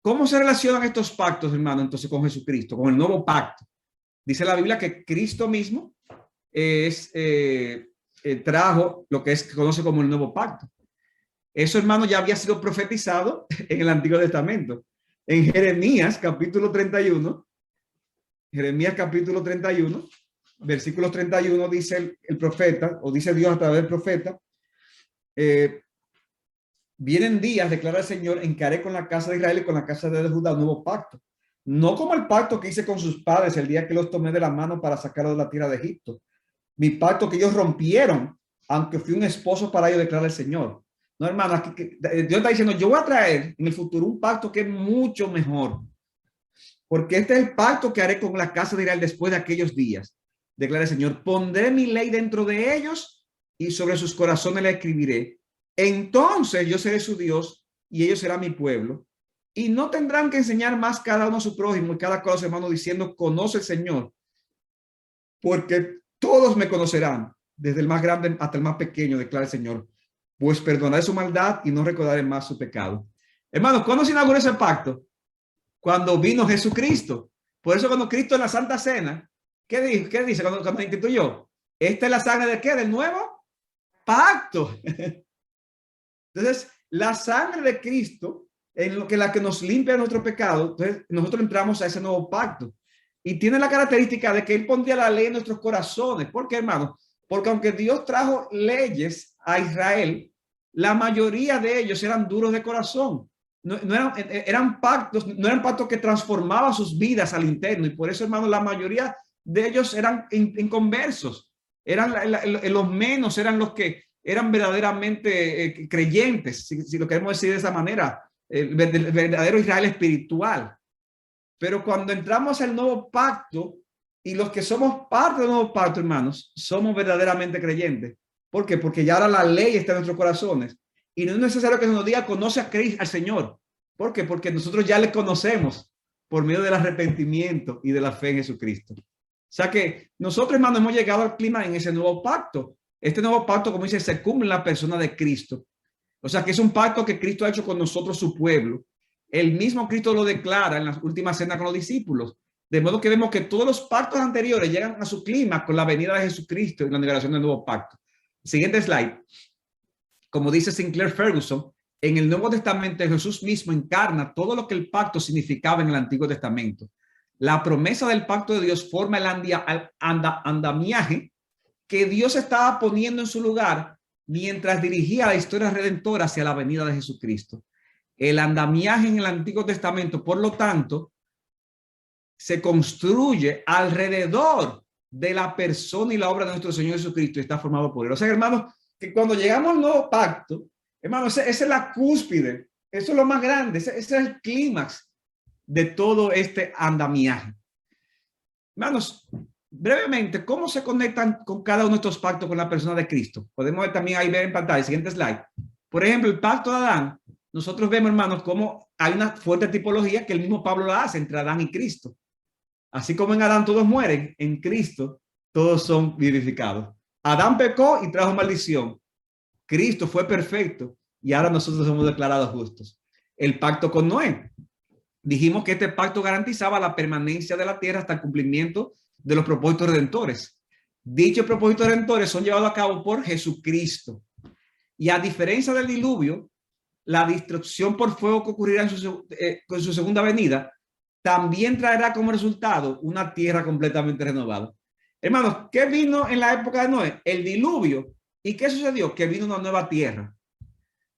¿Cómo se relacionan estos pactos, hermano, entonces con Jesucristo, con el nuevo pacto? Dice la Biblia que Cristo mismo trajo lo que se conoce como el nuevo pacto. Eso, hermano, ya había sido profetizado en el Antiguo Testamento. En Jeremías capítulo 31, versículos 31, dice el profeta, o dice Dios a través del profeta, vienen días, declara el Señor, en que haré con la casa de Israel y con la casa de Judá un nuevo pacto. No como el pacto que hice con sus padres el día que los tomé de la mano para sacarlos de la tierra de Egipto. Mi pacto que ellos rompieron, aunque fui un esposo para ellos, declara el Señor. No, hermano, aquí, Dios está diciendo, yo voy a traer en el futuro un pacto que es mucho mejor. Porque este es el pacto que haré con la casa de Israel después de aquellos días. Declara el Señor, pondré mi ley dentro de ellos y sobre sus corazones la escribiré. Entonces yo seré su Dios y ellos serán mi pueblo. Y no tendrán que enseñar más cada uno a su prójimo y cada cual a su hermano diciendo, conoce el Señor. Porque todos me conocerán, desde el más grande hasta el más pequeño, declara el Señor. pues perdonaré su maldad y no recordaré más su pecado. Hermanos, ¿cuándo se inauguró ese pacto? Cuando vino Jesucristo. Por eso cuando Cristo en la Santa Cena, ¿qué dice cuando instituyó? Esta es la sangre de ¿qué? Del nuevo pacto. Entonces, la sangre de Cristo, en lo que la que nos limpia nuestro pecado, entonces nosotros entramos a ese nuevo pacto. Y tiene la característica de que Él pondría la ley en nuestros corazones. ¿Por qué, hermano? Porque aunque Dios trajo leyes a Israel, la mayoría de ellos eran duros de corazón. No eran pactos, no eran pactos que transformaban sus vidas al interno. Y por eso, hermano, la mayoría de ellos eran inconversos. Eran los menos, eran los que eran verdaderamente creyentes, si lo queremos decir de esa manera, el verdadero Israel espiritual. Pero cuando entramos al nuevo pacto y los que somos parte del nuevo pacto, hermanos, somos verdaderamente creyentes. ¿Por qué? Porque ya ahora la ley está en nuestros corazones y no es necesario que se nos diga conoce a Cristo, al Señor. ¿Por qué? Porque nosotros ya le conocemos por medio del arrepentimiento y de la fe en Jesucristo. O sea que nosotros, hermanos, hemos llegado al clima en ese nuevo pacto. Este nuevo pacto, como dice, se cumple en la persona de Cristo. O sea que es un pacto que Cristo ha hecho con nosotros, su pueblo. El mismo Cristo lo declara en la última cena con los discípulos. De modo que vemos que todos los pactos anteriores llegan a su clima con la venida de Jesucristo y la inauguración del nuevo pacto. Siguiente slide. Como dice Sinclair Ferguson, en el Nuevo Testamento Jesús mismo encarna todo lo que el pacto significaba en el Antiguo Testamento. La promesa del pacto de Dios forma el andamiaje que Dios estaba poniendo en su lugar mientras dirigía la historia redentora hacia la venida de Jesucristo. El andamiaje en el Antiguo Testamento, por lo tanto, se construye alrededor de la persona y la obra de nuestro Señor Jesucristo y está formado por él. O sea, hermanos, que cuando llegamos al nuevo pacto, hermanos, esa es la cúspide, eso es lo más grande, ese es el clímax de todo este andamiaje. Hermanos, brevemente, ¿cómo se conectan con cada uno de estos pactos con la persona de Cristo? Podemos ver también ahí ver en pantalla, el siguiente slide. Por ejemplo, el pacto de Adán, nosotros vemos, hermanos, cómo hay una fuerte tipología que el mismo Pablo la hace entre Adán y Cristo. Así como en Adán todos mueren, en Cristo todos son vivificados. Adán pecó y trajo maldición. Cristo fue perfecto y ahora nosotros somos declarados justos. El pacto con Noé. Dijimos que este pacto garantizaba la permanencia de la tierra hasta el cumplimiento de los propósitos redentores. Dichos propósitos redentores son llevados a cabo por Jesucristo. Y a diferencia del diluvio, la destrucción por fuego que ocurrirá con su segunda venida también traerá como resultado una tierra completamente renovada. Hermanos, ¿qué vino en la época de Noé? El diluvio. ¿Y qué sucedió? Que vino una nueva tierra.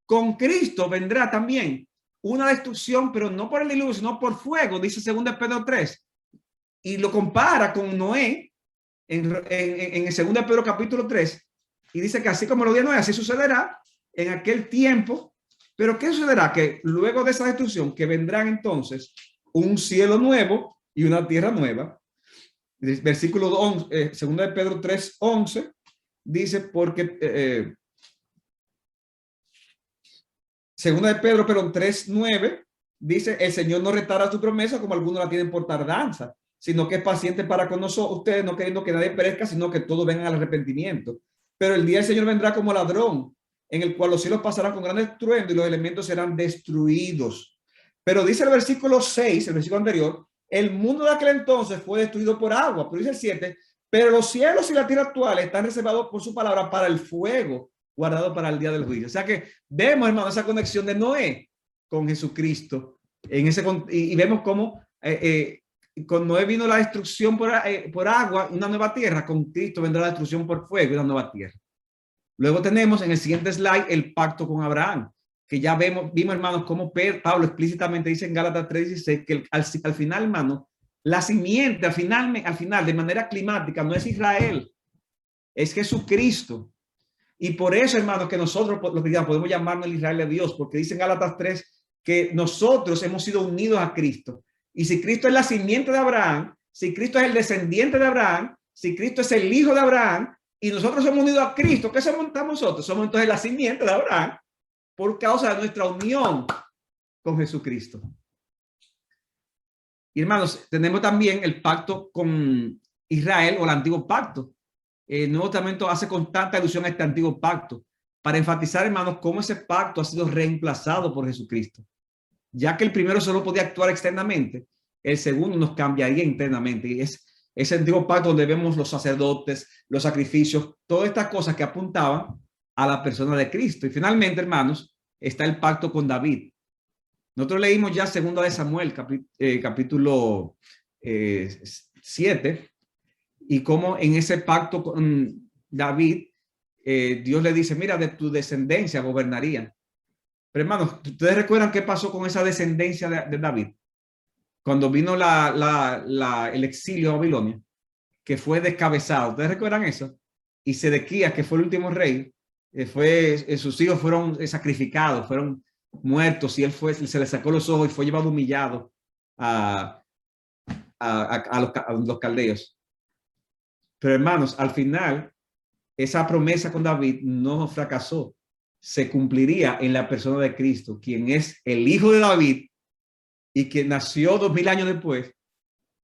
Con Cristo vendrá también una destrucción, pero no por el diluvio, sino por fuego, dice 2 Pedro 3. Y lo compara con Noé en el 2 Pedro capítulo 3. Y dice que así como lo dio Noé, así sucederá en aquel tiempo. Pero ¿qué sucederá? Que luego de esa destrucción, que vendrán entonces un cielo nuevo y una tierra nueva. Versículo 11, 2 de Pedro 3, 11, dice porque 2 de Pedro, pero 3, 9, dice, el Señor no retará su promesa como algunos la tienen por tardanza, sino que es paciente para con nosotros, ustedes no queriendo que nadie perezca, sino que todos vengan al arrepentimiento. Pero el día del Señor vendrá como ladrón, en el cual los cielos pasarán con gran estruendo y los elementos serán destruidos. Pero dice el versículo 6, el versículo anterior, el mundo de aquel entonces fue destruido por agua. Pero dice el 7, pero los cielos y la tierra actual están reservados por su palabra para el fuego, guardado para el día del juicio. O sea que vemos, hermano, esa conexión de Noé con Jesucristo. Y vemos cómo con Noé vino la destrucción por agua, una nueva tierra. Con Cristo vendrá la destrucción por fuego, una nueva tierra. Luego tenemos en el siguiente slide el pacto con Abraham, que ya vimos, hermanos, cómo Pablo explícitamente dice en Gálatas 3:16 que al final, hermano, la simiente al final, de manera climática, no es Israel, es Jesucristo. Y por eso, hermanos, que nosotros los cristianos podemos llamarnos el Israel de Dios, porque dice en Gálatas 3 que nosotros hemos sido unidos a Cristo. Y si Cristo es la simiente de Abraham, si Cristo es el descendiente de Abraham, si Cristo es el hijo de Abraham, y nosotros somos unidos a Cristo, ¿qué somos nosotros? Somos entonces la simiente de Abraham por causa de nuestra unión con Jesucristo. Y hermanos, tenemos también el pacto con Israel o el antiguo pacto. El Nuevo Testamento hace constante alusión a este antiguo pacto para enfatizar, hermanos, cómo ese pacto ha sido reemplazado por Jesucristo. Ya que el primero solo podía actuar externamente, el segundo nos cambiaría internamente. Y es ese antiguo pacto donde vemos los sacerdotes, los sacrificios, todas estas cosas que apuntaban a la persona de Cristo. Y finalmente, hermanos, está el pacto con David. Nosotros leímos ya segunda de Samuel, capítulo 7, y cómo en ese pacto con David, Dios le dice, mira, de tu descendencia gobernarían. Pero hermanos, ¿ustedes recuerdan qué pasó con esa descendencia de David? Cuando vino el exilio a Babilonia, que fue descabezado. ¿Ustedes recuerdan eso? Y Sedequías, que fue el último rey, sus hijos fueron sacrificados, fueron muertos, y se le sacó los ojos y fue llevado humillado a los caldeos. Pero hermanos, al final, esa promesa con David no fracasó. Se cumpliría en la persona de Cristo, quien es el hijo de David y que nació 2000 años después,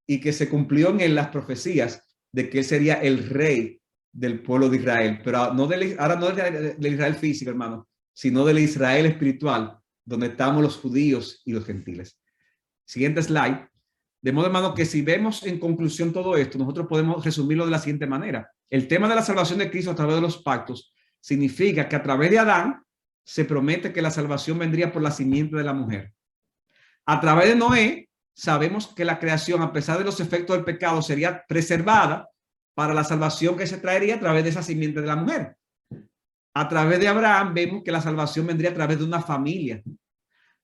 y que se cumplió en él las profecías de que él sería el rey del pueblo de Israel, pero ahora no del Israel físico, hermano, sino del Israel espiritual, donde estamos los judíos y los gentiles. Siguiente slide. De modo, hermano, que si vemos en conclusión todo esto, nosotros podemos resumirlo de la siguiente manera. El tema de la salvación de Cristo a través de los pactos significa que a través de Adán se promete que la salvación vendría por la simiente de la mujer. A través de Noé sabemos que la creación, a pesar de los efectos del pecado, sería preservada para la salvación que se traería a través de esa simiente de la mujer. A través de Abraham vemos que la salvación vendría a través de una familia.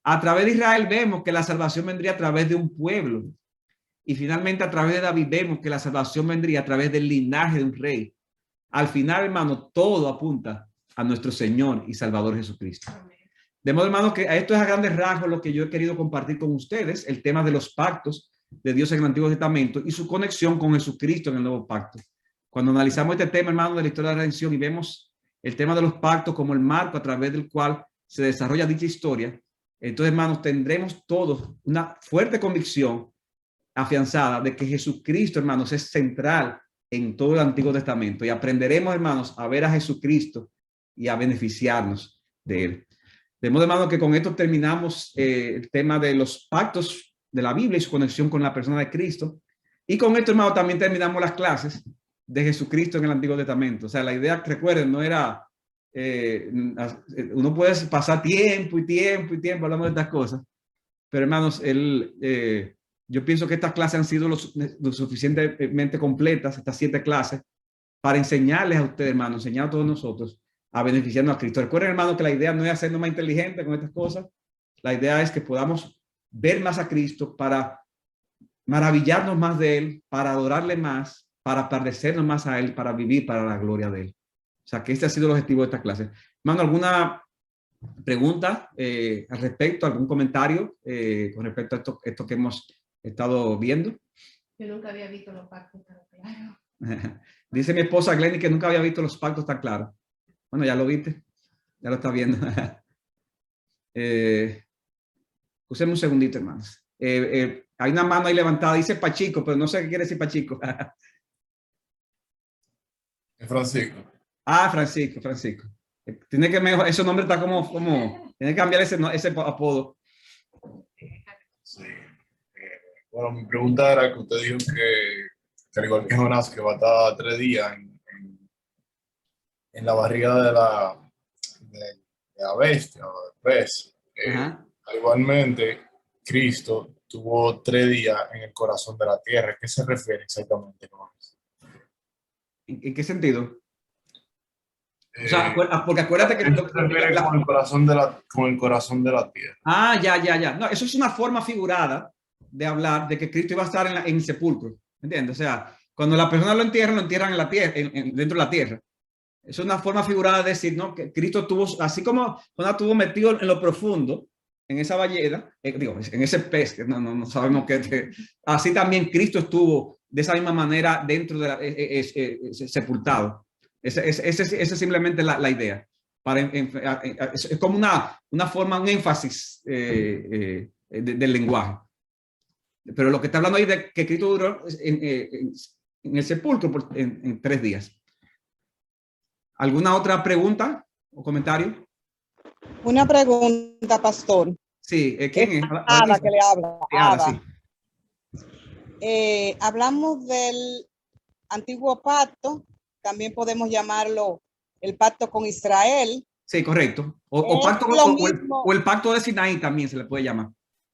A través de Israel vemos que la salvación vendría a través de un pueblo. Y finalmente a través de David vemos que la salvación vendría a través del linaje de un rey. Al final, hermano, todo apunta a nuestro Señor y Salvador Jesucristo. De modo, hermano, que esto es a grandes rasgos lo que yo he querido compartir con ustedes, el tema de los pactos de Dios en el Antiguo Testamento y su conexión con Jesucristo en el Nuevo Pacto. Cuando analizamos este tema, hermano, de la historia de la redención y vemos el tema de los pactos como el marco a través del cual se desarrolla dicha historia, entonces, hermanos, tendremos todos una fuerte convicción afianzada de que Jesucristo, hermanos, es central en todo el Antiguo Testamento, y aprenderemos, hermanos, a ver a Jesucristo y a beneficiarnos de él. De modo, hermano, que con esto terminamos el tema de los pactos de la Biblia y su conexión con la persona de Cristo. Y con esto, hermano, también terminamos las clases de Jesucristo en el Antiguo Testamento. O sea, la idea, recuerden, no era, uno puede pasar tiempo y tiempo y tiempo hablando de estas cosas, pero hermanos, yo pienso que estas clases han sido lo suficientemente completas, estas 7 clases, para enseñarles a ustedes, hermanos, enseñar a todos nosotros a beneficiarnos a Cristo. Recuerden, hermano, que la idea no es hacernos más inteligentes con estas cosas. La idea es que podamos ver más a Cristo para maravillarnos más de Él, para adorarle más, para parecernos más a Él, para vivir para la gloria de Él. O sea, que este ha sido el objetivo de esta clase. Hermano, ¿alguna pregunta al respecto? ¿Algún comentario con respecto a esto que hemos estado viendo? Yo nunca había visto los pactos tan claros. Dice mi esposa Glenny que nunca había visto los pactos tan claros. Bueno, ya lo viste, ya lo está viendo. Usemos un segundito, hermanos. Hay una mano ahí levantada, dice Pachico, pero no sé qué quiere decir Pachico. Es Francisco. Ah, Francisco. Tiene que mejorar, ese nombre está como, tiene que cambiar ese apodo. Sí. Bueno, mi pregunta era que usted dijo que al igual que Jonás, que va a estar 3 días en la barriga de la bestia o del pez. Igualmente, Cristo tuvo 3 días en el corazón de la tierra. ¿A qué se refiere exactamente con eso? ¿En qué sentido? O sea, porque acuérdate que... Se refiere con el corazón de la tierra. Ah, ya. No, eso es una forma figurada de hablar de que Cristo iba a estar en el sepulcro. ¿Entiendes? O sea, cuando la persona lo entierran en la tierra, dentro de la tierra. Es una forma figurada de decir, ¿no? Que Cristo tuvo, así como cuando estuvo metido en lo profundo, en esa ballena, en ese pez, que no sabemos qué, así también Cristo estuvo de esa misma manera dentro de sepultado. Esa es simplemente la idea. Es como una forma, un énfasis del lenguaje. Pero lo que está hablando ahí de que Cristo duró en el sepulcro en 3 días. ¿Alguna otra pregunta o comentario? Una pregunta, pastor. Sí, ¿quién es? Ada que le habla. Ada, Ada. sí. Hablamos del antiguo pacto, también podemos llamarlo el pacto con Israel. Sí, correcto. O el pacto de Sinaí también se le puede llamar.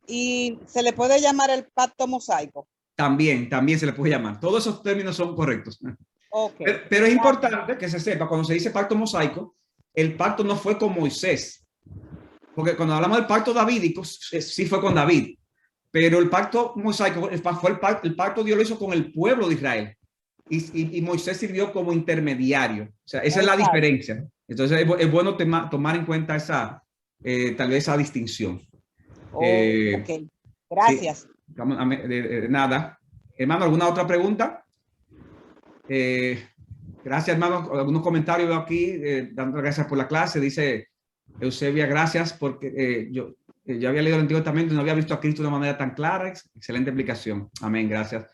Y se le puede llamar el pacto mosaico. También se le puede llamar. Todos esos términos son correctos. Okay. Pero es importante que se sepa, cuando se dice pacto mosaico, el pacto no fue con Moisés. Porque cuando hablamos del pacto davídico, sí fue con David. Pero el pacto mosaico fue el pacto Dios lo hizo con el pueblo de Israel. Y Moisés sirvió como intermediario. O sea, esa es la diferencia. Entonces es bueno tomar en cuenta esa, tal vez esa distinción. Ok, gracias. Sí, nada. Hermano, ¿alguna otra pregunta? Gracias, hermano. Algunos comentarios veo aquí, dando gracias por la clase. Dice Eusebia, gracias porque yo había leído el Antiguo Testamento y no había visto a Cristo de una manera tan clara. Excelente explicación. Amén, gracias.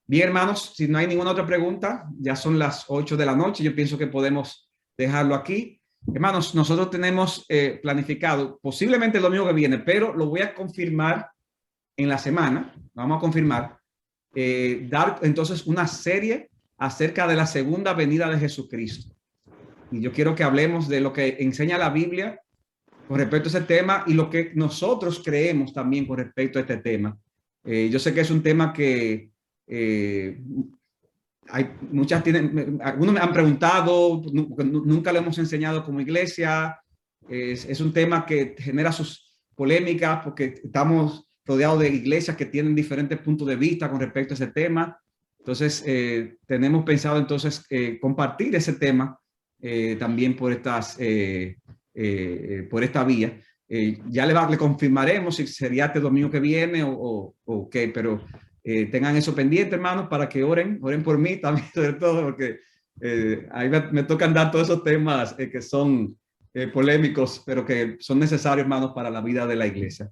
Bien, hermanos, si no hay ninguna otra pregunta, ya son las 8 de la noche. Yo pienso que podemos dejarlo aquí. Hermanos, nosotros tenemos planificado, posiblemente el domingo que viene, pero lo voy a confirmar en la semana. Vamos a confirmar. Dar entonces una serie acerca de la segunda venida de Jesucristo. Y yo quiero que hablemos de lo que enseña la Biblia con respecto a ese tema y lo que nosotros creemos también con respecto a este tema. Yo sé que es un tema que algunos me han preguntado, nunca lo hemos enseñado como iglesia. Es un tema que genera sus polémicas porque estamos rodeados de iglesias que tienen diferentes puntos de vista con respecto a ese tema. Entonces, tenemos pensado entonces compartir ese tema también por esta vía. Ya le confirmaremos si sería este domingo que viene o qué, pero tengan eso pendiente, hermanos, para que oren por mí también, sobre todo, porque ahí me tocan dar todos esos temas que son polémicos, pero que son necesarios, hermanos, para la vida de la iglesia.